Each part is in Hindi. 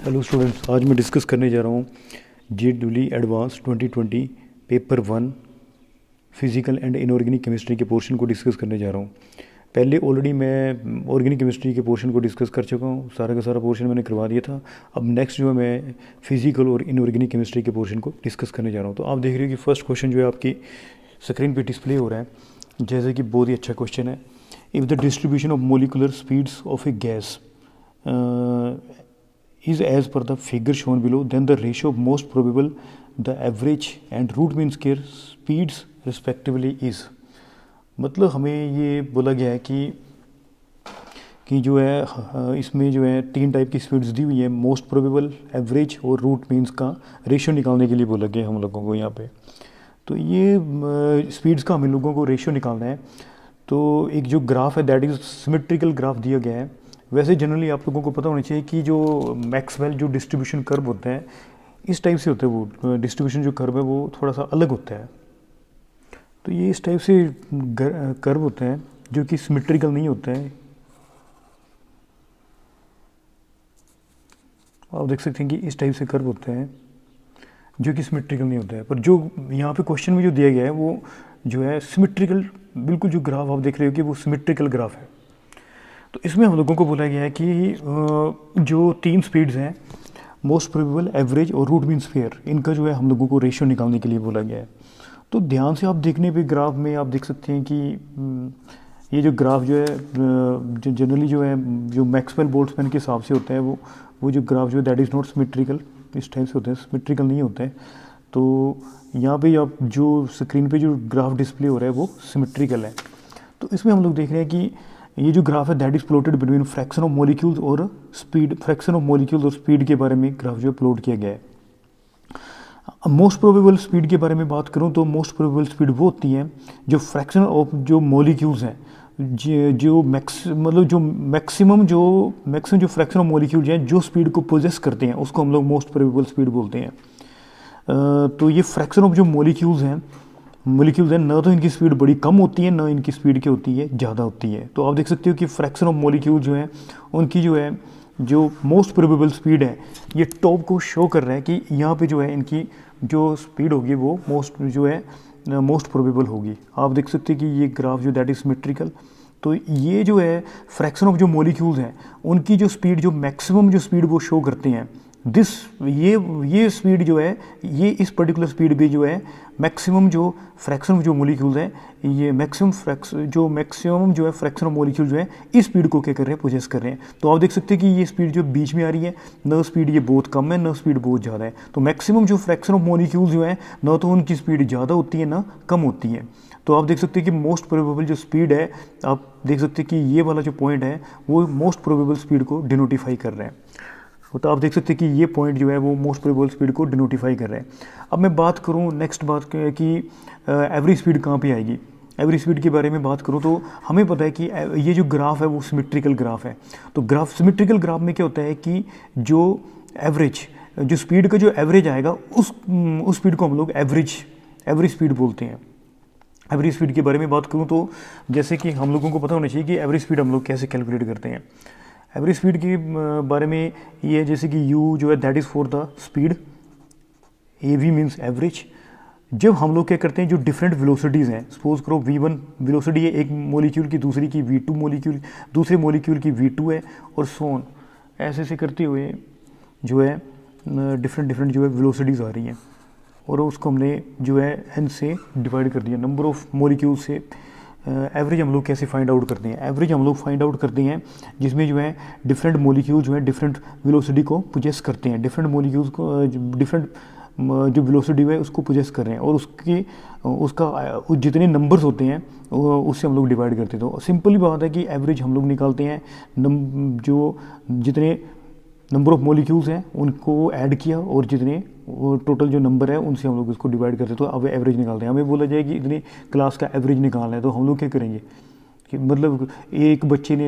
हेलो स्टूडेंट्स, आज मैं डिस्कस करने जा रहा हूँ JEE advance 2020 paper 1 physical and inorganic chemistry के पोर्शन को डिस्कस करने जा रहा हूँ। पहले ऑलरेडी मैं ऑर्गेनिक केमिस्ट्री के पोर्शन को डिस्कस कर चुका हूँ, सारा का सारा पोर्शन मैंने करवा दिया था। अब नेक्स्ट जो है मैं फिज़िकल और इनऑर्गेनिक केमिस्ट्री के पोर्शन को डिस्कस करने जा रहा हूँ। तो आप देख रहे हो कि फर्स्ट क्वेश्चन जो है आपकी स्क्रीन पर डिस्प्ले हो रहा है, जैसे कि बहुत ही अच्छा क्वेश्चन है। If the distribution of molecular speeds of A gas is as per the figure shown below, then the ratio of most probable, the average and root mean square speeds respectively is। मतलब हमें ये बोला गया है कि जो है इसमें जो है तीन टाइप की स्पीड्स दी हुई है, मोस्ट प्रोबेबल, एवरेज और रूट मीन्स का रेशियो निकालने के लिए बोला गया हम लोगों को यहाँ पे। तो ये स्पीड्स का हम लोगों को रेशियो निकालना है। तो एक जो ग्राफ है दैट इज़ सिमेट्रिकल ग्राफ दिया गया है। वैसे जनरली आप लोगों को पता होना चाहिए कि जो मैक्सवेल जो डिस्ट्रीब्यूशन कर्व होता है इस टाइप से होता है, वो डिस्ट्रीब्यूशन जो कर्व है वो थोड़ा सा अलग होता है। तो ये इस टाइप से कर्व होता है जो कि सिमेट्रिकल नहीं होता है। आप देख सकते हैं कि इस टाइप से कर्व होता है जो कि सिमेट्रिकल नहीं होता है। पर जो यहाँ पे क्वेश्चन में जो दिया गया है वो जो है सिमेट्रिकल, बिल्कुल जो ग्राफ आप देख रहे हो कि वो सिमेट्रिकल ग्राफ है। तो इसमें हम लोगों को बोला गया है कि जो तीन स्पीड्स हैं, मोस्ट प्रोबेबल, एवरेज और रूट मीन स्क्वायर, इनका जो है हम लोगों को रेशियो निकालने के लिए बोला गया है। तो ध्यान से आप देखने पे ग्राफ में आप देख सकते हैं कि ये जो ग्राफ जो है जो जनरली जो है जो मैक्सवेल बोल्ट्जमैन के हिसाब से होता है वो जो ग्राफ जो है दैट इज़ नॉट सिमेट्रिकल, इस टाइप से होता है, सिमेट्रिकल नहीं होता है। तो यहाँ पे आप जो स्क्रीन पे जो ग्राफ डिस्प्ले हो रहा है वो सिमेट्रिकल है। तो इसमें हम लोग देख रहे हैं कि ये जो ग्राफ है that is plotted between fraction of molecules और स्पीड, फ्रैक्शन ऑफ मॉलिक्यूल्स और स्पीड के बारे में ग्राफ जो है प्लॉट किया गया है। मोस्ट प्रोबेबल स्पीड के बारे में बात करूं तो मोस्ट प्रोबेबल स्पीड वो होती है जो फ्रैक्शन ऑफ जो मॉलिक्यूल्स हैं, जो मैक्सिमम जो फ्रैक्शन ऑफ मॉलिक्यूल्स हैं जो स्पीड को पोजेस करते हैं उसको हम लोग मोस्ट प्रोबेबल स्पीड बोलते हैं। तो ये फ्रैक्शन ऑफ जो मॉलिक्यूल्स हैं ना तो इनकी स्पीड बड़ी कम होती है, ना इनकी स्पीड क्या होती है, ज़्यादा होती है। तो आप देख सकते हो कि फ्रैक्शन ऑफ मॉलिक्यूल जो है उनकी जो है जो मोस्ट प्रोबेबल स्पीड है ये टॉप को शो कर रहा है कि यहाँ पे जो है इनकी जो स्पीड होगी वो मोस्ट प्रोबेबल होगी। आप देख सकते हैं कि ये ग्राफ जो दैट इज सिमेट्रिकल। तो ये जो है फ्रैक्शन ऑफ जो मॉलिक्यूल्स हैं उनकी जो स्पीड, जो मैक्सिमम जो स्पीड वो शो करते हैं, ये स्पीड जो है, ये इस पर्टिकुलर स्पीड पे जो है मैक्सिमम जो फ्रैक्शन ऑफ जो मॉलिक्यूल्स हैं, ये मैक्सिमम जो है फ्रैक्शन ऑफ मॉलिक्यूल जो है इस स्पीड को क्या कर रहे हैं, पोजेस कर रहे हैं। तो आप देख सकते हैं कि ये स्पीड जो बीच में आ रही है, न स्पीड ये बहुत कम है, न स्पीड बहुत ज़्यादा है। तो मैक्सिमम जो फ्रैक्शन ऑफ मॉलिक्यूल्स जो है न तो उनकी स्पीड ज़्यादा होती है ना कम होती है। तो आप देख सकते हैं कि मोस्ट प्रोबेबल जो स्पीड है, आप देख सकते हैं कि ये वाला जो पॉइंट है वो मोस्ट प्रोबेबल स्पीड को डिनोटिफाई कर रहे हैं। तो आप देख सकते हैं कि ये पॉइंट जो है वो मोस्ट प्रोबेबल स्पीड को डिनोटिफाई कर रहे हैं। अब मैं बात करूँ नेक्स्ट बात कि एवरेज स्पीड कहाँ पे आएगी। एवरेज स्पीड के बारे में बात करूँ तो हमें पता है कि ये जो ग्राफ है वो सिमेट्रिकल ग्राफ है। तो सिमेट्रिकल ग्राफ में क्या होता है कि जो स्पीड का जो एवरेज आएगा उस स्पीड को हम लोग एवरेज स्पीड बोलते हैं। एवरेज स्पीड के बारे में बात करूँ तो जैसे कि हम लोगों को पता होना चाहिए कि एवरेज स्पीड हम लोग कैसे कैलकुलेट करते हैं। एवरेज स्पीड के बारे में ये है जैसे कि U जो है that is for the speed, AV means average. जब हम लोग क्या करते हैं जो डिफरेंट वेलोसिटीज़ हैं, सपोज करो V1 वेलोसिटी है एक मॉलिक्यूल की, दूसरी की V2 मॉलिक्यूल, दूसरे मॉलिक्यूल की V2 है और सो ऑन, ऐसे करते हुए जो है डिफरेंट जो है वेलोसिटीज़ आ रही हैं और उसको हमने जो है n से डिवाइड कर दिया, नंबर ऑफ मॉलिक्यूल से। एवरेज हम लोग कैसे फाइंड आउट करते हैं, एवरेज हम लोग फाइंड आउट करते हैं जिसमें जो है डिफरेंट मॉलिक्यूल जो है डिफरेंट वेलोसिटी को पोजेस करते हैं, डिफरेंट मॉलिक्यूल्स को डिफरेंट जो वेलोसिटी है उसको पोजेस कर रहे हैं और उसका जितने नंबर्स होते हैं उससे हम लोग डिवाइड करते हैं। तो सिंपली बात है कि एवरेज हम लोग निकालते हैं जो जितने नंबर ऑफ मॉलिक्यूल्स हैं उनको ऐड किया और जितने टोटल जो नंबर है उनसे हम लोग इसको डिवाइड करते हैं, तो अब एवरेज निकालते हैं। हमें बोला जाए कि इतनी क्लास का एवरेज निकालना है तो हम लोग क्या करेंगे कि मतलब एक बच्चे ने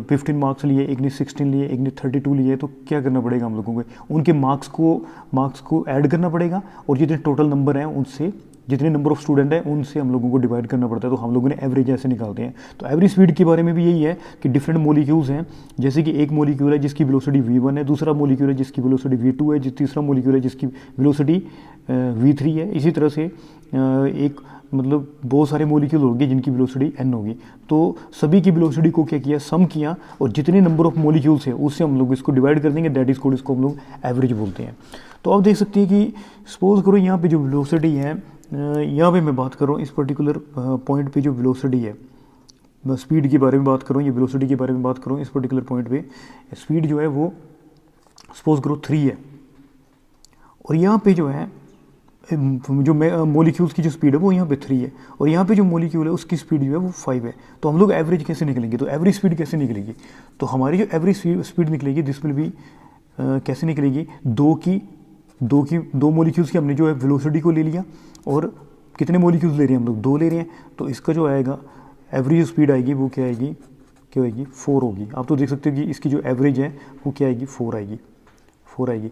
15 मार्क्स लिए, एक ने 16 लिए, एक ने 32 लिए, तो क्या करना पड़ेगा हम लोगों को, उनके मार्क्स को ऐड करना पड़ेगा और जितने टोटल नंबर हैं उनसे जितने नंबर ऑफ स्टूडेंट हैं उनसे हम लोगों को डिवाइड करना पड़ता है, तो हम लोगों ने एवरेज ऐसे निकालते हैं। तो एवरेज स्पीड के बारे में भी यही है कि डिफरेंट मोलिक्यूल्स हैं, जैसे कि एक मोलिक्यूल है जिसकी वेलोसिटी v1 है, दूसरा मोलिक्यूल है जिसकी वेलोसिटी v2 है, तीसरा मोलिक्यूल है जिसकी वेलोसिटी v3 है। इसी तरह से एक मतलब बहुत सारे मोलिक्यूल होंगे जिनकी वेलोसिटी n होगी। तो सभी की वेलोसिटी को क्या किया, सम किया, और जितने नंबर ऑफ मोलिक्यूल्स है उससे हम लोग इसको डिवाइड कर देंगे, दैट इज कॉल्ड, इसको हम लोग एवरेज बोलते हैं। तो आप देख सकते हैं कि सपोज करो यहाँ पे जो वेलोसिटी है, यहाँ पे मैं बात कर रहा हूँ इस पर्टिकुलर पॉइंट पे जो वेलोसिटी है, मैं स्पीड के बारे में बात कर रहा हूँ, ये वेलोसिटी के बारे में बात कर रहा हूँ। इस पर्टिकुलर पॉइंट पे स्पीड जो है वो सपोज करो 3 है, और यहाँ पे जो है जो मोलिक्यूल्स की जो स्पीड है वो यहाँ पे 3 है, और यहाँ पे जो मोलिक्यूल है उसकी स्पीड जो है वो 5 है। तो हम लोग एवरेज कैसे निकलेंगे, तो एवरेज स्पीड कैसे निकलेगी, तो हमारी जो एवरेज स्पीड निकलेगी दिस विल बी कैसे निकलेगी, दो मोलिक्यूल्स की हमने जो है वेलोसिटी को ले लिया, और कितने मोलिक्यूल्स ले रहे हैं हम लोग, 2 ले रहे हैं, तो इसका जो आएगा एवरेज स्पीड आएगी वो क्या आएगी, 4 होगी। आप तो देख सकते हो कि इसकी जो एवरेज है वो क्या आएगी, 4 आएगी।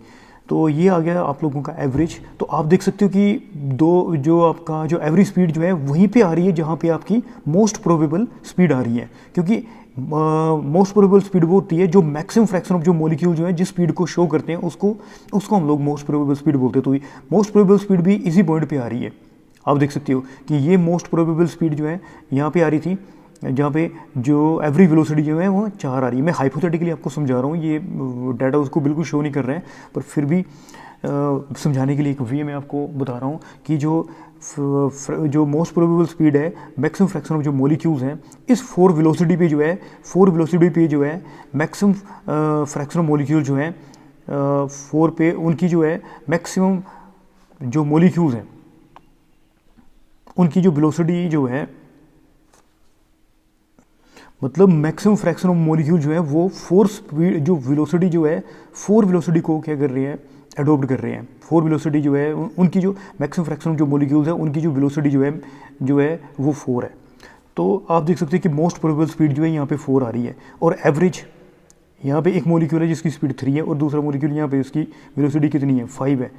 तो ये आ गया आप लोगों का एवरेज। तो आप देख सकते हो कि जो आपका जो एवरेज स्पीड जो है वहीं पे आ रही है जहाँ पे आपकी मोस्ट प्रोबेबल स्पीड आ रही है, क्योंकि मोस्ट प्रोबेबल स्पीड वो होती है जो मैक्सिमम फ्रैक्शन ऑफ जो मॉलिक्यूल जो है जिस स्पीड को शो करते हैं उसको हम लोग मोस्ट प्रोबेबल स्पीड बोलते हैं। तो मोस्ट प्रोबेबल स्पीड भी इसी पॉइंट पे आ रही है। आप देख सकते हो कि ये मोस्ट प्रोबेबल स्पीड जो है यहाँ पे आ रही थी, जहाँ पे जो एवरेज वेलोसिटी जो है वो 4 आ रही है। मैं हाइपोथेटिकली आपको समझा रहा हूँ, ये डाटा उसको बिल्कुल शो नहीं कर रहे हैं, पर फिर भी समझाने के लिए एक वे मैं आपको बता रहा हूँ कि जो मोस्ट प्रोबेबल स्पीड है मैक्सिमम फ्रैक्शन ऑफ जो मॉलिक्यूल्स हैं इस 4 वेलोसिटी पे जो है मैक्सिमम फ्रैक्शन ऑफ मॉलिक्यूल जो है 4 पे उनकी जो है मैक्सिमम जो मॉलिक्यूल्स हैं उनकी जो वेलोसिटी जो है, मतलब मैक्सिमम फ्रैक्शन ऑफ मॉलिक्यूल जो है वो 4 स्पीड जो वेलोसिटी जो है 4 वेलोसिटी को क्या कर रहे हैं, अडोप्ट कर रहे हैं। 4 वेलोसिटी जो है उनकी जो मैक्सिमम फ्रैक्शन ऑफ जो मॉलिक्यूल्स है उनकी जो वेलोसिटी जो है वो 4 है। तो आप देख सकते हैं कि मोस्ट प्रोबेबल स्पीड जो है यहाँ पे 4 आ रही है, और एवरेज यहाँ पे एक मॉलिक्यूल है जिसकी स्पीड 3 है, और दूसरा मॉलिक्यूल यहाँ पे उसकी वेलोसिटी कितनी है, 5 है,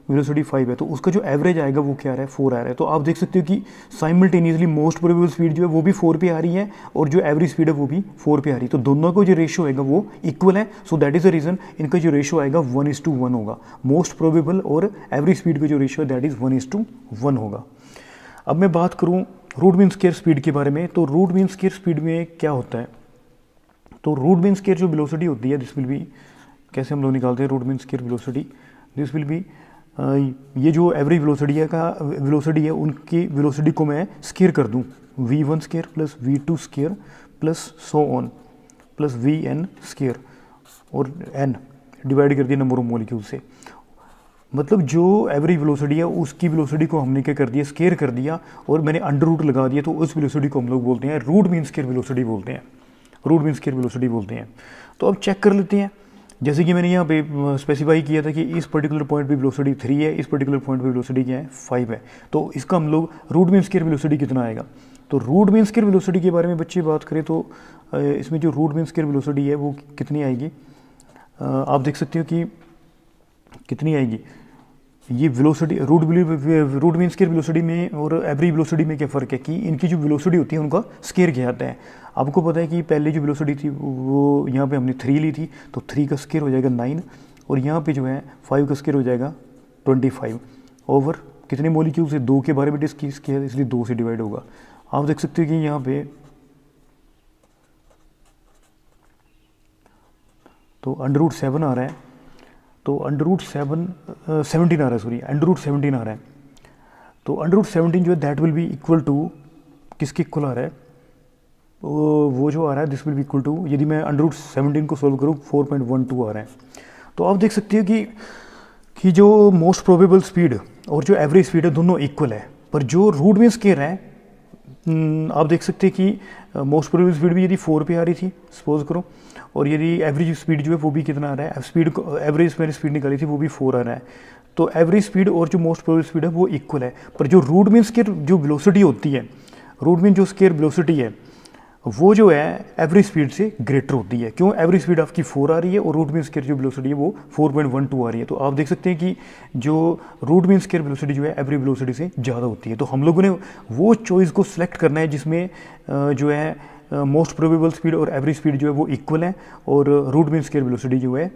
वेलोसिटी 5 है। तो उसका जो एवरेज आएगा वो क्या आ रहा है, 4 आ रहा है। तो आप देख सकते हो कि साइमल्टेनियसली मोस्ट प्रोबेबल स्पीड जो है वो भी 4 पे आ रही है, और जो एवरेज स्पीड है वो भी 4 पे आ रही है। तो दोनों का जो रेशियो आएगा वो इक्वल है। So that is the reason इनका जो रेशियो आएगा 1:1 होगा। मोस्ट प्रोबेबल और एवरेज स्पीड का जो रेशियो है दैट इज़ 1:1 होगा। अब मैं बात करूँ रूट मीन स्क्वायर स्पीड के बारे में। तो रूट मीन स्क्वायर स्पीड में क्या होता है, तो रूट मीन स्क्वायर जो वेलोसिटी होती है दिस विल बी, कैसे हम लोग निकालते हैं root mean square velocity, this will be ये जो एवरेज वेलोसिटी है उनकी वेलोसिटी को मैं स्क्वायर कर दूं, v1 square plus v2 square plus so on plus vn square, और n डिवाइड कर दिया नंबर ऑफ मॉलिक्यूल से। मतलब जो एवरेज वेलोसिटी है उसकी वेलोसिटी को हमने क्या कर दिया, स्क्वायर कर दिया, और मैंने अंडर रूट लगा दिया। तो उस वेलोसिटी को हम लोग बोलते हैं रूट मीन स्क्वायर वेलोसिटी बोलते हैं। तो अब चेक कर लेते हैं, जैसे कि मैंने यहाँ पे स्पेसिफाई किया था कि इस पर्टिकुलर पॉइंट पे वेलोसिटी 3 है, इस पर्टिकुलर पॉइंट पे वेलोसिटी क्या है, 5 है। तो इसका हम लोग रूट मीन स्क्वायर वेलोसिटी कितना आएगा। तो रूट मीन स्क्वायर वेलोसिटी के बारे में बच्चे बात करें तो इसमें जो रूट मीन स्क्वायर वेलोसिटी है वो कितनी आएगी, आप देख सकते हो कि कितनी आएगी। ये velocity root mean square velocity में और एवरेज वेलोसिटी में क्या फ़र्क है कि इनकी जो वेलोसिटी होती है उनका स्क्वायर किया जाता है। आपको पता है कि पहले जो वेलोसिटी थी वो यहाँ पे हमने 3 ली थी, तो 3 का स्क्वायर हो जाएगा 9, और यहाँ पे जो है 5 का स्क्वायर हो जाएगा 25 ओवर कितने मॉलिक्यूल से, 2 के बारे में डिस्कस किया है इसलिए 2 से डिवाइड होगा। आप देख सकते हो कि यहाँ पे तो अंडर रूट 7 आ रहा है, तो अंडर रूट 17 आ रहा है, सॉरी अंडर रूट 17 आ रहा है। तो अंडर रूट 17 जो है that will be equal to किसके इक्वल आ रहा है, वो जो आ रहा है this will be equal to, यदि मैं अंडर रूट 17 को सोल्व करूँ 4.12 आ रहा है। तो आप देख सकते हो कि जो मोस्ट प्रोबेबल स्पीड और जो एवरेज स्पीड है दोनों इक्वल है, पर जो रूट मीन स्क्वायर है आप देख सकते हैं कि मोस्ट प्रोबेबल स्पीड भी यदि 4 पे आ रही थी सपोज करो, और यदि एवरेज स्पीड जो है वो भी कितना आ रहा है, एवरेज मैंने स्पीड निकाली थी वो भी 4 आ रहा है। तो एवरेज स्पीड और जो मोस्ट प्रोबेबल स्पीड है वो इक्वल है, पर जो रूट मीन स्क्वायर जो वेलोसिटी होती है, रूट मीन जो स्क्वायर वेलोसिटी है वो जो है एवरेज स्पीड से ग्रेटर होती है। क्यों? एवरेज स्पीड आपकी 4 आ रही है और रूट मीन स्क्वायर जो वेलोसिटी है वो 4.12 आ रही है। तो आप देख सकते हैं कि जो रूट मीन स्क्वायर वेलोसिटी जो है एवरेज वेलोसिटी से ज़्यादा होती है। तो हम लोगों ने वो चॉइस को सिलेक्ट करना है जिसमें जो है मोस्ट प्रोबेबल स्पीड और एवरेज स्पीड जो है वो इक्वल है और रूट मीन स्क्वायर वेलोसिटी जो है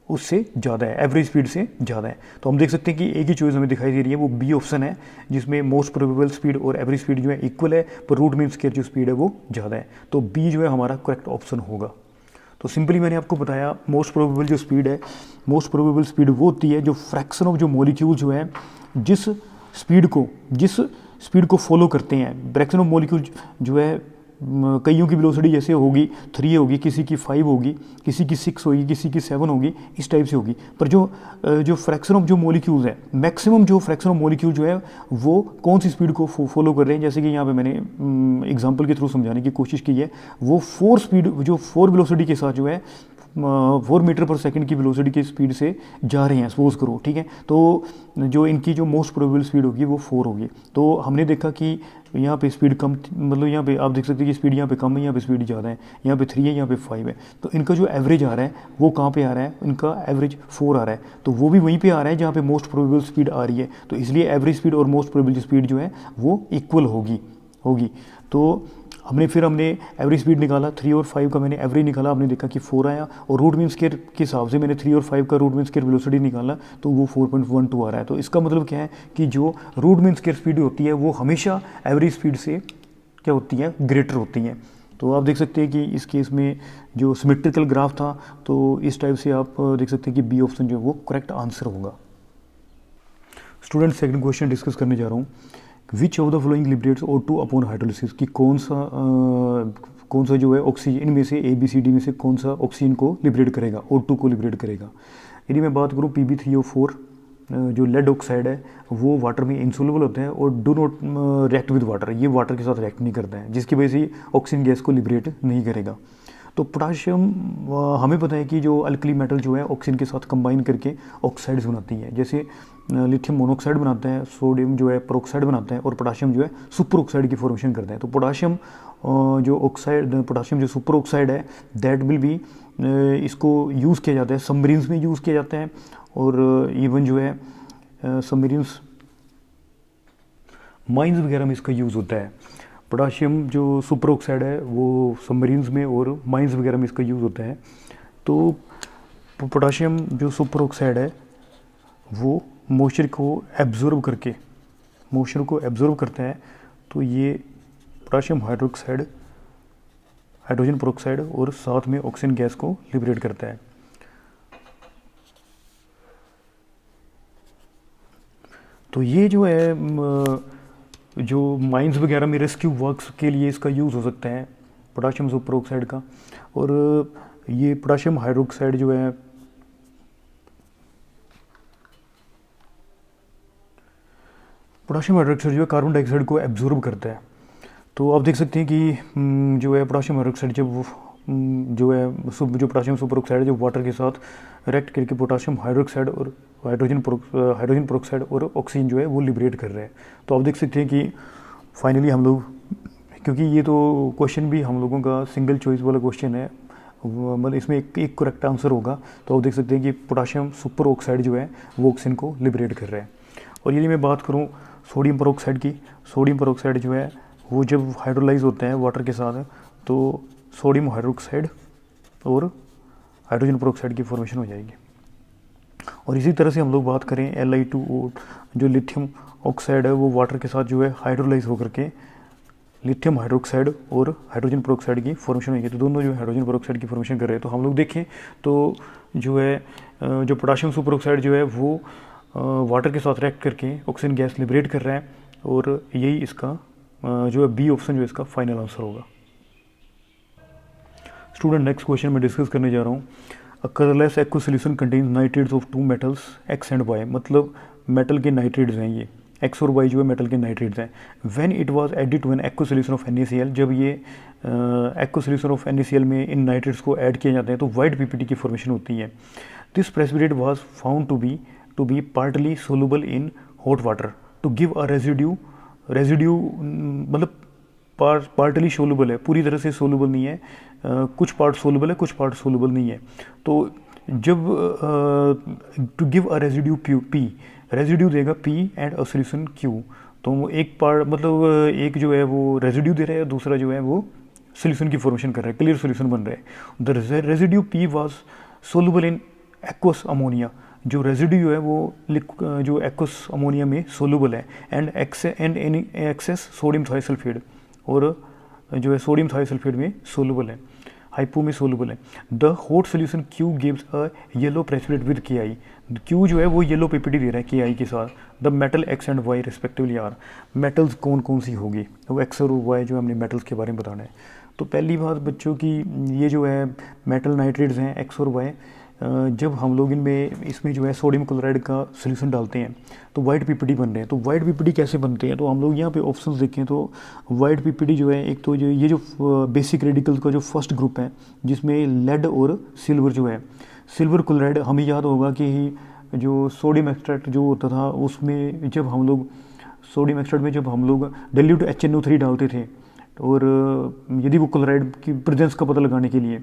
उससे ज़्यादा है, एवरेज स्पीड से ज़्यादा है। तो हम देख सकते हैं कि एक ही चॉइस हमें दिखाई दे रही है, वो बी ऑप्शन है, जिसमें मोस्ट प्रोबेबल स्पीड और एवरेज स्पीड जो है इक्वल है पर रूट मीन स्क्वायर जो स्पीड है वो ज़्यादा है। तो बी जो है हमारा करेक्ट ऑप्शन होगा। तो सिंपली मैंने आपको बताया मोस्ट प्रोबेबल जो स्पीड है, मोस्ट प्रोबेबल स्पीड वो होती है जो फ्रैक्शन ऑफ जो मॉलिक्यूल जो है जिस स्पीड को फॉलो करते हैं, फ्रैक्शन ऑफ मॉलिक्यूल जो है कईयों की वेलोसिटी जैसे होगी 3 होगी, किसी की 5 होगी, किसी की 6 होगी, किसी की 7 होगी, इस टाइप से होगी। पर जो फ्रैक्शन ऑफ जो मॉलिक्यूल्स है, मैक्सिमम जो फ्रैक्शन ऑफ मॉलिक्यूल जो है वो कौन सी स्पीड को फॉलो कर रहे हैं, जैसे कि यहाँ पे मैंने एग्जांपल के थ्रू समझाने की कोशिश की है। वो 4 वेलोसिटी के साथ जो है 4 मीटर पर सेकंड की वेलोसिटी की स्पीड से जा रहे हैं, सपोज करो, ठीक है। तो जो इनकी जो मोस्ट प्रोबेबल स्पीड होगी वो 4 होगी। तो हमने देखा कि यहाँ पे स्पीड कम, मतलब यहाँ पे आप देख सकते हैं कि स्पीड यहाँ पे कम है, यहाँ पे स्पीड ज़्यादा है, यहाँ पे 3 है, यहाँ पे 5 है। तो इनका जो एवरेज आ रहा है वो कहाँ पे आ रहा है? इनका एवरेज 4 आ रहा है। तो वो भी वहीं पे आ रहा है जहाँ पे मोस्ट प्रोबेबल स्पीड आ रही है। तो इसलिए एवरेज स्पीड और मोस्ट प्रोबेबल स्पीड जो है वो इक्वल होगी। तो हमने एवरेज स्पीड निकाला, 3 और 5 का मैंने एवरेज निकाला, आपने देखा कि 4 आया। और रूट मीन स्क्वायर के हिसाब से मैंने 3 और 5 का रूट मीन स्क्वायर वेलोसिटी निकाला तो वो 4.12 आ रहा है। तो इसका मतलब क्या है कि जो रूट मीन स्क्वायर स्पीड होती है वो हमेशा एवरेज स्पीड से क्या होती है? ग्रेटर होती हैं। तो आप देख सकते हैं कि इस केस में जो सिमेट्रिकल ग्राफ था, तो इस टाइप से आप देख सकते हैं कि बी ऑप्शन जो है वो करेक्ट आंसर होगा। स्टूडेंट, सेकंड क्वेश्चन डिस्कस करने जा रहा हूँ। Which of the following liberates O2 upon hydrolysis, कि कौन सा जो है ऑक्सीजन, इनमें से ABCD में से कौन सा ऑक्सीजन को लिबरेट करेगा, O2 को लिबरेट करेगा। यदि मैं बात करूँ Pb3O4, जो लेड ऑक्साइड है वो वाटर में इंसोल्युबल होता है और do not react with water, ये वाटर के साथ रिएक्ट नहीं करता है, जिसकी वजह से ऑक्सीजन गैस को लिबरेट नहीं करेगा। तो पोटाशियम, हमें पता है कि जो अल्कली मेटल जो है ऑक्सीजन के साथ कंबाइन करके ऑक्साइड्स बनाती है, जैसे लिथियम मोनोऑक्साइड बनाता है, सोडियम जो है पेरोक्साइड बनाता है और पोटाशियम जो है सुपर ऑक्साइड की फॉर्मेशन करता है। तो पोटाशियम जो सुपर ऑक्साइड है दैट विल बी, इसको यूज़ किया जाता है, सबमरीन्स में यूज़ किया जाता है और इवन जो है सबमरीन्स माइंस वगैरह में इसका यूज़ होता है। पोटाशियम जो सुपर ऑक्साइड है वो सबमरीन्स में और माइंस वगैरह में इसका यूज़ होता है। तो पोटाशियम जो सुपर ऑक्साइड है वो मॉइस्चर को एब्जॉर्ब करता है। तो ये पोटाशियम हाइड्रोक्साइड, हाइड्रोजन पेरोक्साइड और साथ में ऑक्सीजन गैस को लिबरेट करता है। तो ये जो है जो माइंस वगैरह में रेस्क्यू वर्क्स के लिए इसका यूज़ हो सकता है पोटाशियम सुपर ऑक्साइड का। और ये पोटाशियम हाइड्रोक्साइड जो है कार्बन डाइऑक्साइड को एब्जॉर्ब करता है। तो आप देख सकते हैं कि जो है पोटाशियम हाइड्रोक्साइड जब जो पोटाशियम सुपर ऑक्साइड जो वाटर के साथ रिएक्ट करके पोटाशियम हाइड्रोक्साइड और हाइड्रोजन पेरोक्साइड और ऑक्सीजन जो है वो लिबरेट कर रहे हैं। तो आप देख सकते हैं कि फाइनली हम लोग, क्योंकि ये तो क्वेश्चन भी हम लोगों का सिंगल चॉइस वाला क्वेश्चन है, मतलब इसमें एक करेक्ट आंसर होगा। तो आप देख सकते हैं कि पोटाशियम सुपर ऑक्साइड जो है वो ऑक्सीजन को लिबरेट कर रहे हैं। और यदि मैं बात करूँ सोडियम पेरोक्साइड की, सोडियम पेरोक्साइड जो है वो जब हाइड्रोलाइज होते हैं वाटर के साथ तो सोडियम हाइड्रोक्साइड और हाइड्रोजन पेरोक्साइड की फॉर्मेशन हो जाएगी। और इसी तरह से हम लोग बात करें Li2O, जो लिथियम ऑक्साइड है वो वाटर के साथ जो है हाइड्रोलाइज होकर के लिथियम हाइड्रोक्साइड और हाइड्रोजन पेरोक्साइड की फॉर्मेशन होगी। तो दोनों जो है हाइड्रोजन पेरोक्साइड की फॉर्मेशन कर रहे हैं। तो हम लोग देखें तो जो है जो पोटाशियम सुपर ऑक्साइड जो है वो वाटर के साथ रिएक्ट करके ऑक्सीजन गैस लिबरेट कर रहा है और यही इसका जो है बी ऑप्शन जो इसका फाइनल आंसर होगा। स्टूडेंट, नेक्स्ट क्वेश्चन में डिस्कस करने जा रहा हूँ। A colourless aqueous solution contains nitrates of 2 metals X and Y, मतलब मेटल के नाइट्रेट्स हैं ये, X और Y जो है मेटल के नाइट्रेट्स हैं। When it was added to an aqueous solution of NaCl, जब ये एक्व सॉल्यूशन ऑफ NaCl में इन नाइट्रेट्स को ऐड किए जाते हैं तो वाइट PPT की फॉर्मेशन होती है। This precipitate was found to be partly soluble in hot water to give a residue, मतलब पार्टली सोलूबल है, पूरी तरह से सोलूबल नहीं है, कुछ पार्ट सोलूबल है, कुछ पार्ट सोलूबल नहीं है। तो जब to give a residue P, residue देगा P and a solution Q, तो एक पार्ट मतलब एक जो है वो रेजिड्यू दे रहा है, दूसरा जो है वो सोल्यूशन की फॉर्मेशन कर रहा है, क्लियर सोल्यूशन बन रहा है। The residue P was soluble in aqueous ammonia, जो रेजिड्यू है वो जो एक्वस अमोनिया में सोलूबल है, एंड एक्सेस सोडियम थायोसल्फेट, और जो है सोडियम थायोसल्फेट में सोलूबल है, हाइपो में सोलूबल है। The hot solution Q gives a yellow precipitate with के आई, क्यू जो है वो येलो पीपीटी दे रहा है के आई के साथ। The metal X and Y respectively are, metals कौन कौन सी होगी, वो एक्स और वाई जो हमने मेटल्स के बारे में बताना है। तो पहली बात बच्चों की, ये जो है मेटल नाइट्रेट्स हैं एक्स और वाई, जब हम लोग इसमें जो है सोडियम क्लोराइड का सोल्यूशन डालते हैं तो वाइट पीपीटी बन रहे हैं। तो वाइट पीपीटी कैसे बनते हैं, तो हम लोग यहाँ पे ऑप्शंस देखें तो वाइट पीपीटी जो है, एक तो जो ये जो बेसिक रेडिकल्स का जो फर्स्ट ग्रुप है जिसमें लेड और सिल्वर जो है, सिल्वर क्लोराइड हमें याद होगा कि जो सोडियम एक्सट्रैक्ट जो होता था उसमें जब हम लोग सोडियम एक्सट्रैक्ट में जब हम लोग डाइल्यूट HNO3 डालते थे, और यदि वो क्लोराइड की प्रेजेंस का पता लगाने के लिए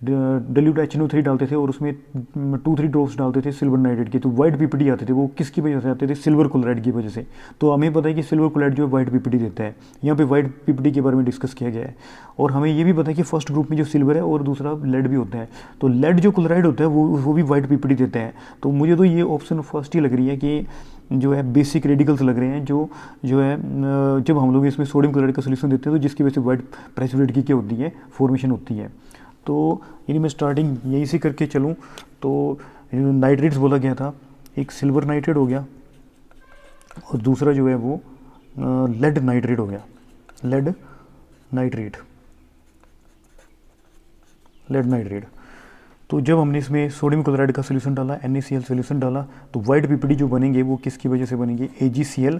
डाइल्यूट HNO3 डालते थे और उसमें 2-3 ड्रॉप्स डालते थे सिल्वर नाइट्रेट के, तो वाइट पीपीटी आते थे। वो किसकी वजह से आते थे, सिल्वर क्लोराइड की वजह से। तो हमें पता है कि सिल्वर क्लोराइड जो है वाइट पीपीटी देता है, यहाँ पे वाइट पीपीटी के बारे में डिस्कस किया गया है। और हमें ये भी पता है कि फर्स्ट ग्रुप में जो सिल्वर है और दूसरा लेड भी होता है, तो लेड जो क्लोराइड होता है वो भी वाइट पीपीटी देता है। तो मुझे तो ये ऑप्शन फर्स्ट ही लग रही है कि जो है बेसिक रेडिकल्स लग रहे हैं, जो है जब हम लोग इसमें सोडियम क्लोराइड का सोल्यूशन देते हैं तो जिसकी वजह से वाइट प्रेसिपिटेट की क्या होती है, फॉर्मेशन होती है। तो यानी मैं स्टार्टिंग यहीं से करके चलूँ तो नाइट्रेट्स बोला गया था, एक सिल्वर नाइट्रेट हो गया और दूसरा जो है वो लेड नाइट्रेट हो गया, लेड नाइट्रेट। तो जब हमने इसमें सोडियम क्लोराइड का सोल्यूशन डाला, NaCl सोल्यूशन डाला, तो वाइट पीपीटी जो बनेंगे वो किसकी वजह से बनेंगे, AgCl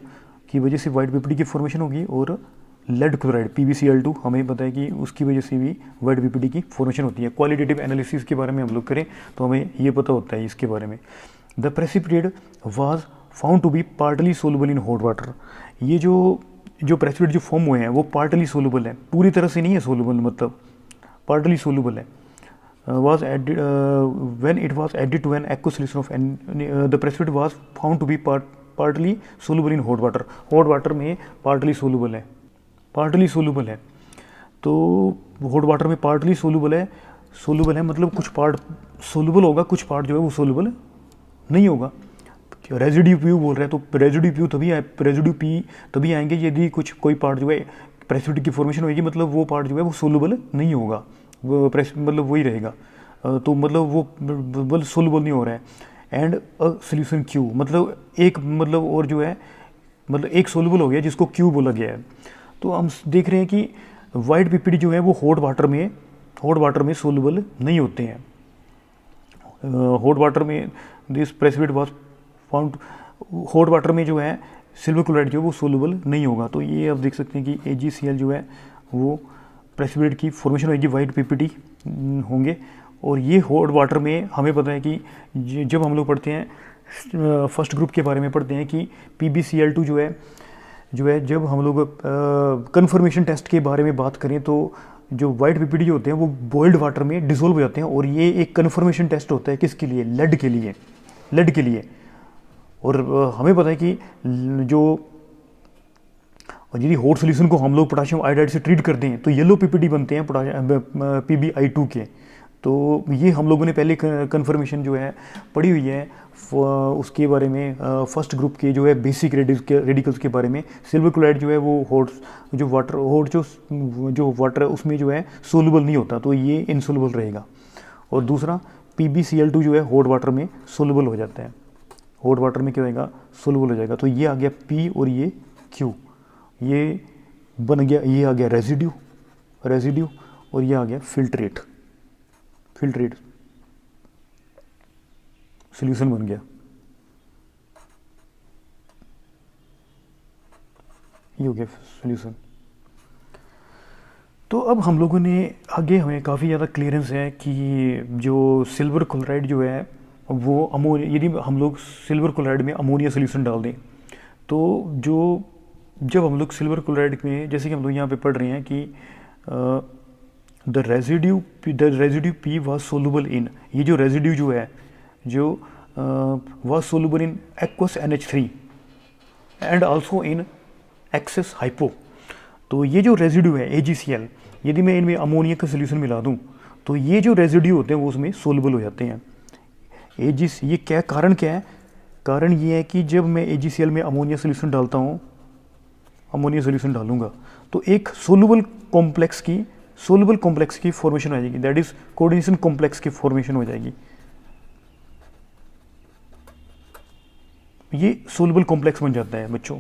की वजह से वाइट पीपीटी की फॉर्मेशन होगी, और लेड क्लोराइड PbCl2 हमें पता है कि उसकी वजह से भी वाइट पीपीटी की फॉर्मेशन होती है। क्वालिटेटिव एनालिसिस के बारे में हम लोग करें तो हमें ये पता होता है इसके बारे में। The precipitate was found to be partly soluble in hot water, ये जो प्रेसिपिटेट जो फॉर्म हुए हैं वो पार्टली सोलूबल है, पूरी तरह से नहीं है सोलूबल, मतलब पार्टली सोलूबल है। was added when it was added to an aqueous solution of the precipitate was found to be partly soluble in hot water, hot water में partly soluble है। तो हॉट वाटर में पार्टली सोलूबल है मतलब कुछ पार्ट सोलूबल होगा, कुछ पार्ट जो है वो सोलूबल नहीं होगा। रेजिड्यू पी बोल रहा है, तो रेजिड्यू पी तभी आएंगे यदि कोई पार्ट जो है प्रेसिपिटेट की फॉर्मेशन होगी, मतलब वो पार्ट जो है वो सोलूबल नहीं होगा, वो मतलब वही रहेगा। तो मतलब वो सोलूबल नहीं हो रहा है। एंड अ सोल्यूशन क्यू, मतलब एक मतलब और जो है मतलब एक सोलूबल हो गया जिसको क्यू बोला गया है। तो हम देख रहे हैं कि वाइट पीपीटी जो है वो हॉट वाटर में सोलूबल नहीं होते हैं। हॉट वाटर में this precipitate was found, hot water में जो है सिल्वर क्लोराइड जो है वो सोलूबल नहीं होगा। तो ये आप देख सकते हैं कि AgCl जो है वो प्रेसिपिटेट की फॉर्मेशन होगी, वाइट पीपीटी होंगे। और ये हॉट वाटर में हमें पता है कि जब हम लोग पढ़ते हैं फर्स्ट ग्रुप के बारे में पढ़ते हैं कि PbCl2 जो है जब हम लोग कन्फर्मेशन टेस्ट के बारे में बात करें तो जो वाइट पीपीटी होते हैं वो बॉइल्ड वाटर में डिसोल्व हो जाते हैं, और ये एक कन्फर्मेशन टेस्ट होता है किसके लिए, लेड के लिए। और हमें पता है कि और यदि हॉट सोल्यूशन को हम लोग पोटाशियम आयोडाइड से ट्रीट करते हैं तो येलो पीपीटी बनते हैं PbI2 के। तो ये हम लोगों ने पहले कन्फर्मेशन जो है पढ़ी हुई है उसके बारे में, फर्स्ट ग्रुप के जो है बेसिक रेडिकल्स के बारे में। सिल्वर क्लोराइड जो है वो जो वाटर है उसमें जो है सोलूबल नहीं होता, तो ये इनसोलूबल रहेगा। और दूसरा PbCl2 जो है हॉट वाटर में सोलूबल हो जाता है, हॉट वाटर में क्या होगा, सोलूबल हो जाएगा। तो ये आ गया P और ये Q, ये बन गया, ये आ गया रेजिड्यू और ये आ गया फिल्ट्रेट सॉल्यूशन बन गया, ये हो गया सॉल्यूशन। तो अब हम लोगों ने आगे हमें काफ़ी ज़्यादा क्लियरेंस है कि जो सिल्वर क्लोराइड जो है वो अमोनिया, यदि हम लोग सिल्वर क्लोराइड में अमोनिया सॉल्यूशन डाल दें तो जो जब हम लोग सिल्वर क्लोराइड में, जैसे कि हम लोग यहाँ पे पढ़ रहे हैं कि the residue P was soluble in, ये जो रेजिड्यू जो है जो was soluble in aqueous NH3 and also in excess hypo. तो ये जो रेजिड्यू है AgCl, यदि मैं इनमें अमोनिया का सोल्यूशन मिला दूं तो ये जो रेजिड्यू होते हैं वो उसमें सोलुबल हो जाते हैं। ये क्या कारण क्या है? कारण ये है कि जब मैं AgCl में अमोनिया सोल्यूशन डालता हूँ, अमोनिया सोल्यूशन डालूंगा तो एक सोलुबल कॉम्प्लेक्स की फॉर्मेशन हो जाएगी, दैट इज कोऑर्डिनेशन कॉम्प्लेक्स की फॉर्मेशन हो जाएगी। ये सोलुबल कॉम्प्लेक्स बन जाता है बच्चों।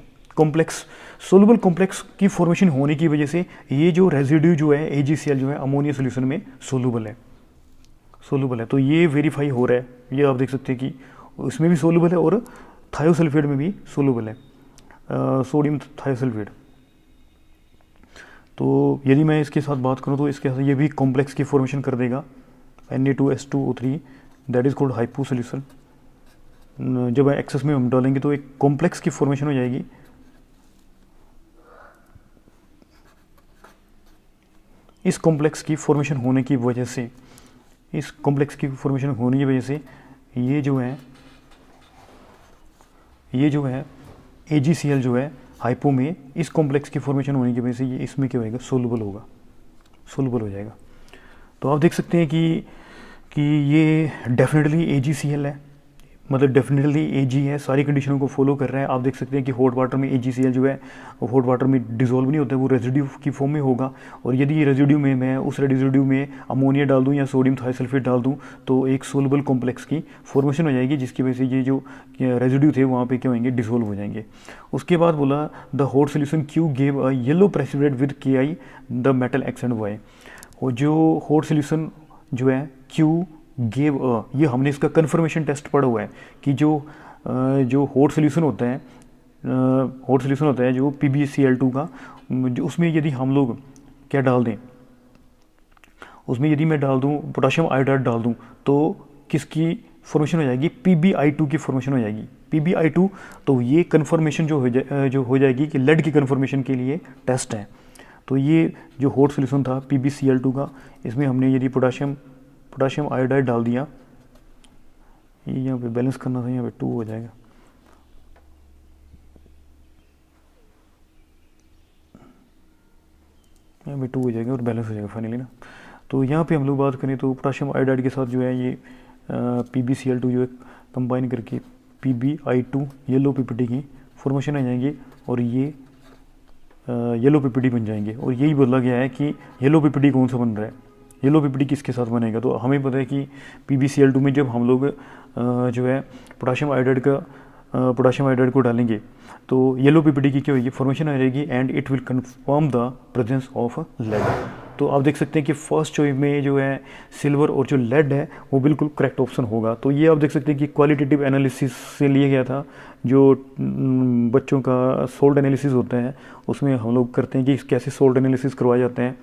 सोलुबल कॉम्प्लेक्स की फॉर्मेशन होने की वजह से ये जो रेजिड्यू जो है AgCl जो है अमोनिया सोल्यूशन में सोलुबल है। तो ये वेरीफाई हो रहा है, ये आप देख सकते हैं कि उसमें भी सोलुबल है और थायोसल्फेट में भी सोलुबल है, सोडियम थायोसल्फेट। तो यदि मैं इसके साथ बात करूं तो इसके साथ ये भी कॉम्प्लेक्स की फॉर्मेशन कर देगा, Na2H2O3, that is called hypo solution. जब एक्सेस में हम डालेंगे तो एक कॉम्प्लेक्स की फॉर्मेशन हो जाएगी। इस कॉम्प्लेक्स की फॉर्मेशन होने की वजह से ये जो है AgCl जो है हाइपो में इस कॉम्प्लेक्स की फॉर्मेशन होने की वजह से ये इसमें क्या होगा, सोलुबल हो जाएगा। तो आप देख सकते हैं कि ये डेफिनेटली AgCl है, मतलब डेफिनेटली Ag है, सारी कंडीशनों को फॉलो कर रहा है। आप देख सकते हैं कि हॉट वाटर में AgCl जो है हॉट वाटर में डिसॉल्व नहीं होता है, वो रेजिड्यू की फॉर्म में होगा। और यदि ये रेजिड्यू में मैं उस रेजिड्यू में अमोनिया डाल दूं या सोडियम थायोसल्फेट डाल दूं तो एक सोलुबल कॉम्प्लेक्स की फॉर्मेशन हो जाएगी, जिसकी वजह से ये जो रेजिड्यू थे वहाँ पे क्या होंगे, डिसॉल्व हो जाएंगे। उसके बाद बोला the hot solution Q gave a yellow precipitate with Ki the metal X and Y। और जो हॉट सोल्यूशन जो है Q गेव अ, ये हमने इसका कन्फर्मेशन टेस्ट पढ़ा हुआ है कि जो हॉट सोल्यूशन होता है जो PbCl2 का, जो उसमें यदि हम लोग क्या डाल दें, उसमें यदि मैं डाल दूं पोटाशियम आयोडाइड डाल दूं तो किसकी फॉर्मेशन हो जाएगी, PbI2 की फॉर्मेशन हो जाएगी। PbI2, तो ये कन्फर्मेशन जो हो जाएगी कि लेड की कन्फर्मेशन के लिए टेस्ट है। तो ये जो हॉट सोल्यूशन था PbCl2 का, इसमें हमने यदि पोटाशियम आयोडाइड डाल दिया, ये यहाँ पे बैलेंस करना था, यहाँ पे 2 हो जाएगा। यहाँ पे 2 हो जाएगा और बैलेंस हो जाएगा फाइनली ना। तो यहाँ पे हम लोग बात करें तो पोटाशियम आयोडाइड के साथ जो है ये PbCl2 जो है कंबाइन करके PbI2 येलो PPT की फॉर्मेशन आ जाएंगे और ये येलो PPT बन जाएंगे। और यही बोला गया है कि येलो PPT कौन सा बन रहा है, येलो PPT किसके साथ बनेगा। तो हमें पता है कि PbCl2 में जब हम लोग जो है पोटाशियम आयोडाइड को डालेंगे तो येलो PPT की क्या होगी, फॉर्मेशन आ जाएगी and it will confirm the presence of lead. तो आप देख सकते हैं कि फर्स्ट चॉइस में जो है सिल्वर और जो लेड है वो बिल्कुल करेक्ट ऑप्शन होगा। तो ये आप देख सकते हैं कि क्वालिटेटिव एनालिसिस से लिया गया था, जो बच्चों का सोल्ट एनालिसिस होता है उसमें हम लोग करते हैं कि कैसे सोल्ट एनालिसिस करवाए जाते हैं।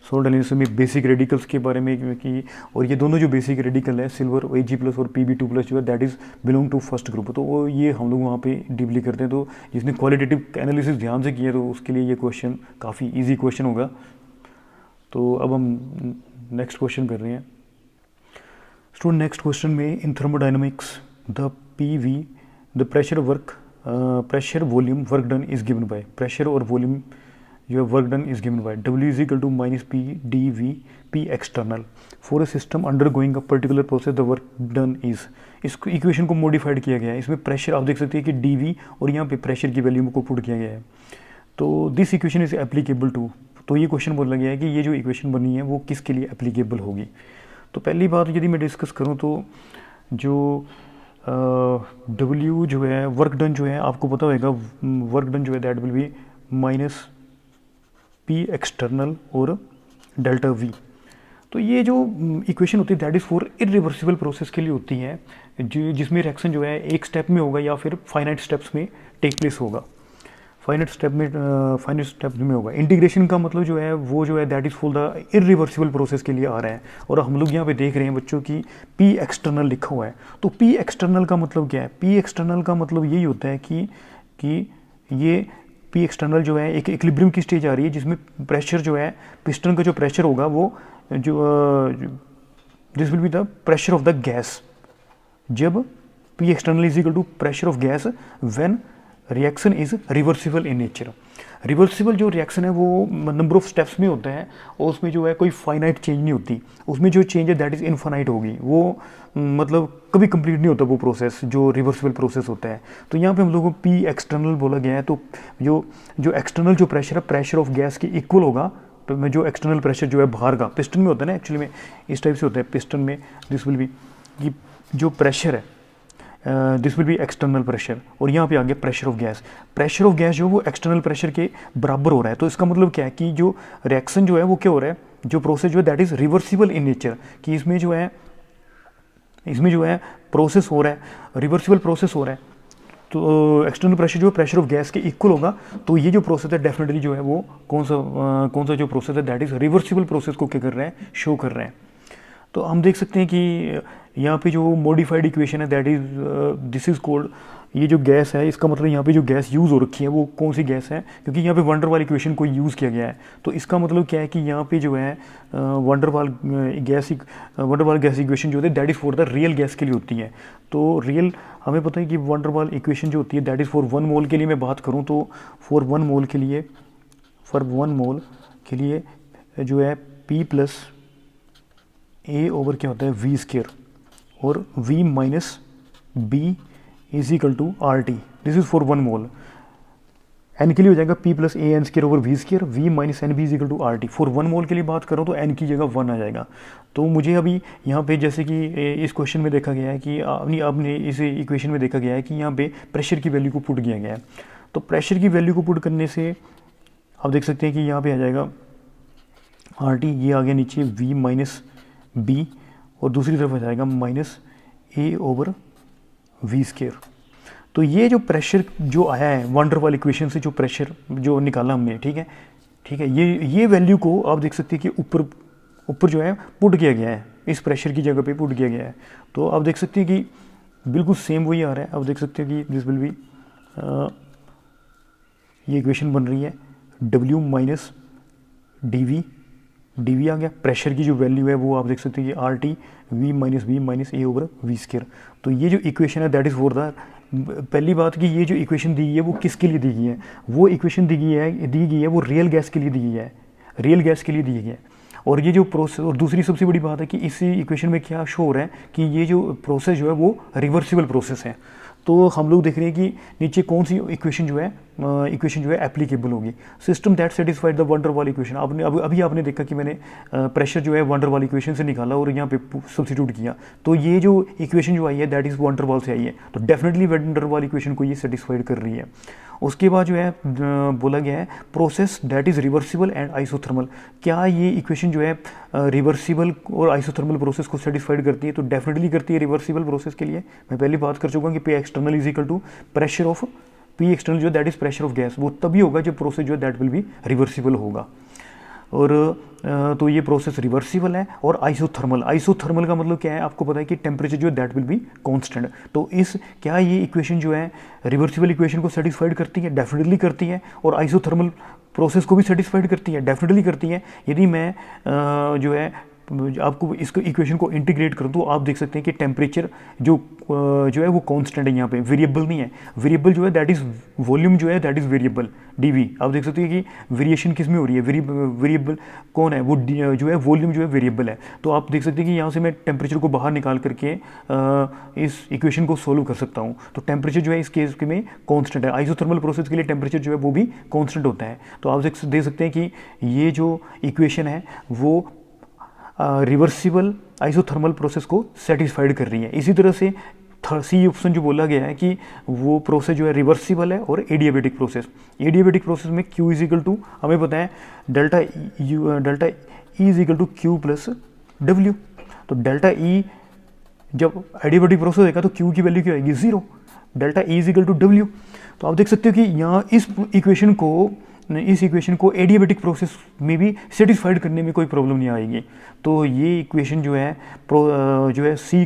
सोल्ट एनालिसिस में बेसिक रेडिकल्स के बारे में की, और ये दोनों जो बेसिक रेडिकल है सिल्वर Ag+ और Pb2+ जो है that is belong to first group. तो वो ये हम लोग वहाँ पे डीपली करते हैं। तो जिसने क्वालिटेटिव एनालिसिस ध्यान से किया तो उसके लिए ये क्वेश्चन काफ़ी ईजी क्वेश्चन होगा। तो अब हम नेक्स्ट क्वेश्चन कर रहे हैं स्टूडेंट। नेक्स्ट क्वेश्चन में in thermodynamics the the pressure volume work done is given by, pressure और वॉल्यूम जो work done is given by W is equal to -P dV P external for a system undergoing a particular process the work done is. इस इक्वेशन को मॉडिफाइड किया गया है, इसमें प्रेशर आप देख सकते हैं कि dV और यहाँ पे प्रेशर की वैल्यू को पुट किया गया है। तो this equation is applicable to, तो ये क्वेश्चन बोला गया है कि ये जो इक्वेशन बनी है वो किसके लिए एप्लीकेबल होगी। तो पहली बात यदि मैं डिस्कस करूँ तो जो W जो है वर्क डन जो है आपको पता होगा, वर्क डन जो है that will B -P external और ΔV। तो ये जो इक्वेशन होती है that is for irreversible process के लिए होती है, जिसमें रिएक्शन जो है एक स्टेप में होगा या फिर फाइनाइट स्टेप्स में टेक प्लेस होगा, फाइनाइट स्टेप में होगा। इंटीग्रेशन का मतलब जो है वो जो है that is for the irreversible process के लिए आ रहा है। और हम लोग यहाँ पे देख रहे हैं बच्चों की P एक्सटर्नल लिखा हुआ है। तो P एक्सटर्नल का मतलब क्या है, P एक्सटर्नल का मतलब यही होता है कि ये पी एक्सटर्नल जो है एक इक्विलिब्रियम की स्टेज आ रही है जिसमें प्रेशर जो है पिस्टन का जो प्रेशर होगा वो this will be the pressure of the gas जब P external is equal to pressure of gas when reaction is reversible in nature. Reversible जो रिएक्शन है वो नंबर ऑफ स्टेप्स में होता है और उसमें जो है कोई फाइनाइट चेंज नहीं होती, उसमें जो चेंज है दैट इज़ इनफाइनाइट होगी, वो मतलब कभी कंप्लीट नहीं होता वो प्रोसेस जो रिवर्सिबल प्रोसेस होता है। तो यहाँ पे हम लोगों को पी एक्सटर्नल बोला गया है, तो जो एक्सटर्नल जो प्रेशर है प्रेशर ऑफ गैस के इक्वल होगा। तो मैं जो एक्सटर्नल प्रेशर जो है बाहर का पिस्टन में होता है ना, एक्चुअली में इस टाइप से होता है पिस्टन में, दिस विल बी कि जो प्रेशर है this will B external pressure और यहाँ पे आ गया pressure of gas. Pressure of gas जो वो एक्सटर्नल प्रेशर के बराबर हो रहा है। तो इसका मतलब क्या है कि जो रिएक्शन जो है वो क्या हो रहा है, जो प्रोसेस जो है that is reversible in nature, कि इसमें जो है प्रोसेस हो रहा है, रिवर्सिबल प्रोसेस हो रहा है। तो एक्सटर्नल प्रेशर जो है प्रेशर ऑफ गैस के इक्वल होगा। तो ये जो प्रोसेस है डेफिनेटली जो है वो कौन सा जो प्रोसेस है दैट इज़ रिवर्सिबल प्रोसेस को क्या कर रहे हैं, शो कर रहे हैं। तो हम देख सकते हैं कि यहाँ पे जो मॉडिफाइड इक्वेशन है that is this is called, ये जो गैस है इसका मतलब यहाँ पे जो गैस यूज़ हो रखी है वो कौन सी गैस है, क्योंकि यहाँ पे वंडर वाल इक्वेशन को यूज़ किया गया है। तो इसका मतलब क्या है कि यहाँ पे जो है वंडर वाल गैस इक्वेशन जो है that is for the real gas के लिए होती है। तो रियल हमें पता है कि वंडर वाल इक्वेशन जो होती है दैट इज़ फॉर 1 मोल के लिए मैं बात करूँ तो फॉर 1 मोल के लिए जो है P प्लस A ओवर क्या होता है V स्केयर और V minus B is equal to RT, this is for 1 mole. N के लिए हो जाएगा P plus A N square over V square, V minus NB is equal to RT। For 1 mole के लिए बात करो तो N की जगह 1 आ जाएगा। तो मुझे अभी यहाँ पे जैसे कि इस क्वेश्चन में देखा गया है कि आपने इस इक्वेशन में देखा गया है कि यहाँ पे प्रेशर की वैल्यू को पुट किया गया है। तो प्रेशर की वैल्यू को पुट करने से आप देख सकते हैं कि यहाँ पे आ जाएगा RT, ये आ गया नीचे V माइनस B और दूसरी तरफ आ जाएगा minus A over V square. तो ये जो प्रेशर जो आया है वंडर वाल इक्वेशन से, जो प्रेशर जो निकाला हमने, ठीक है, ये वैल्यू को आप देख सकते हैं कि ऊपर जो है पुट किया गया है, इस प्रेशर की जगह पे पुट किया गया है। तो आप देख सकते हैं कि बिल्कुल सेम वही आ रहा है। आप देख सकते हैं कि दिस विल बी ये इक्वेशन बन रही है W माइनस DV आ गया, प्रेशर की जो वैल्यू है वो आप देख सकते हैं कि RT V minus A over V square. तो ये जो इक्वेशन है दैट इज़ फॉर द, पहली बात कि ये जो इक्वेशन दी गई है वो किसके लिए दी गई है, वो इक्वेशन दी गई है वो रियल गैस के लिए दी गई है, रियल गैस के लिए दी गई है। और ये जो प्रोसेस, और दूसरी सबसे बड़ी बात है कि इस इक्वेशन में क्या शो हो रहा है कि ये जो प्रोसेस जो है वो रिवर्सिबल प्रोसेस है। तो हम लोग देख रहे हैं कि नीचे कौन सी इक्वेशन जो है एप्लीकेबल होगी, system that satisfied the wonder वाल इक्वेशन। अभी आपने देखा कि मैंने प्रेशर जो है वंडर वाल इक्वेशन से निकाला और यहाँ पे सब्स्टिट्यूट किया। तो ये जो इक्वेशन जो आई है दैट इज़ वंडर वाल से आई है। तो डेफिनेटली वंडर वाल इक्वेशन को ये सेटिस्फाइड कर रही है। उसके बाद जो है बोला गया है process that is reversible and isothermal. क्या ये इक्वेशन जो है रिवर्सिबल और आइसोथर्मल प्रोसेस को सेटिस्फाइड करती है? तो डेफिनेटली करती है रिवर्सिबल प्रोसेस के लिए। मैं पहले बात कर चुका हूँ कि P external is equal to pressure of P external जो that is pressure of gas, वो तभी होगा जब प्रोसेस जो है दैट विल बी रिवर्सिबल होगा। और तो ये प्रोसेस रिवर्सिबल है। और आइसोथर्मल का मतलब क्या है, आपको पता है कि टेम्परेचर जो है दैट विल बी कांस्टेंट। तो क्या ये इक्वेशन जो है रिवर्सिबल इक्वेशन को सेटिस्फाइड करती है? डेफिनेटली करती है। और आइसोथर्मल प्रोसेस को भी सेटिस्फाइड करती है? डेफिनेटली करती है। यदि मैं जो है आपको इसको इक्वेशन को इंटीग्रेट करूँ तो आप देख सकते हैं कि टेम्परेचर जो है वो कांस्टेंट है, यहाँ पे वेरिएबल नहीं है। वेरिएबल जो है दैट इज़ वॉल्यूम जो है दैट इज़ वेरिएबल DV। आप देख सकते हैं कि वेरिएशन किस में हो रही है, वेरिएबल कौन है, वो जो है वॉल्यूम जो है वेरिएबल है। तो आप देख सकते हैं कि यहाँ से मैं टेम्परेचर को बाहर निकाल करके इस इक्वेशन को सोल्व कर सकता हूँ। तो टेम्परेचर जो है इस केस में कॉन्स्टेंट है। आइसोथर्मल प्रोसेस के लिए टेम्परेचर जो है वो भी कॉन्स्टेंट होता है। तो आप देख सकते हैं कि ये जो इक्वेशन है वो रिवर्सिबल आइसोथर्मल प्रोसेस को सेटिस्फाइड कर रही है। इसी तरह से C ऑप्शन जो बोला गया है कि वो प्रोसेस जो है रिवर्सिबल है और एडियाबेटिक प्रोसेस में Q इज इक्वल टू, हमें पता है delta E is equal to Q plus W। तो डेल्टा E जब एडियाबेटिक प्रोसेस होगा तो Q की वैल्यू क्या आएगी, 0। Delta E is equal to W। तो आप देख सकते हो कि यहाँ इस इक्वेशन को एडियाबेटिक प्रोसेस में भी सेटिस्फाइड करने में कोई प्रॉब्लम नहीं आएगी। तो ये इक्वेशन जो है C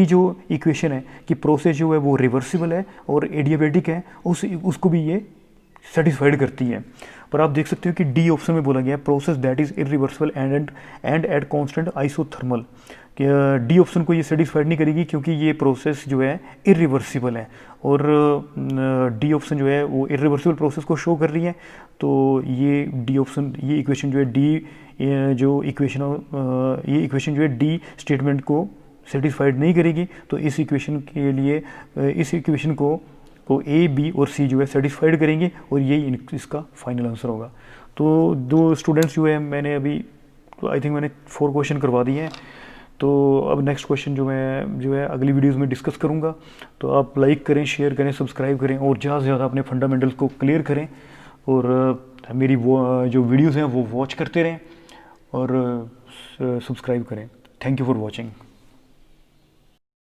जो इक्वेशन है कि प्रोसेस जो है वो रिवर्सिबल है और एडियाबेटिक है, उसको भी ये सेटिस्फाइड करती है। पर आप देख सकते हो कि डी ऑप्शन में बोला गया है process that is irreversible and at constant isothermal, कि डी ऑप्शन को ये सेटिस्फाइड नहीं करेगी क्योंकि ये प्रोसेस जो है इरिवर्सिबल है, और डी ऑप्शन जो है वो इरिवर्सिबल प्रोसेस को शो कर रही है। तो ये डी ऑप्शन, ये इक्वेशन जो है डी जो इक्वेशन ये इक्वेशन जो है डी स्टेटमेंट को सेटिस्फाइड नहीं करेगी। तो इस इक्वेशन के लिए इस इक्वेशन को ए बी और सी जो है सेटिस्फाइड करेंगे, और यही इसका फाइनल आंसर होगा। तो दो स्टूडेंट्स जो है मैंने अभी आई थिंक मैंने 4 क्वेश्चन करवा दिए हैं। तो अब नेक्स्ट क्वेश्चन जो मैं जो है अगली वीडियोस में डिस्कस करूँगा। तो आप लाइक करें, शेयर करें, सब्सक्राइब करें, और ज़्यादा से ज़्यादा अपने फंडामेंटल्स को क्लियर करें, और मेरी वो जो वीडियोज़ हैं वो वॉच करते रहें और सब्सक्राइब करें। Thank you for watching.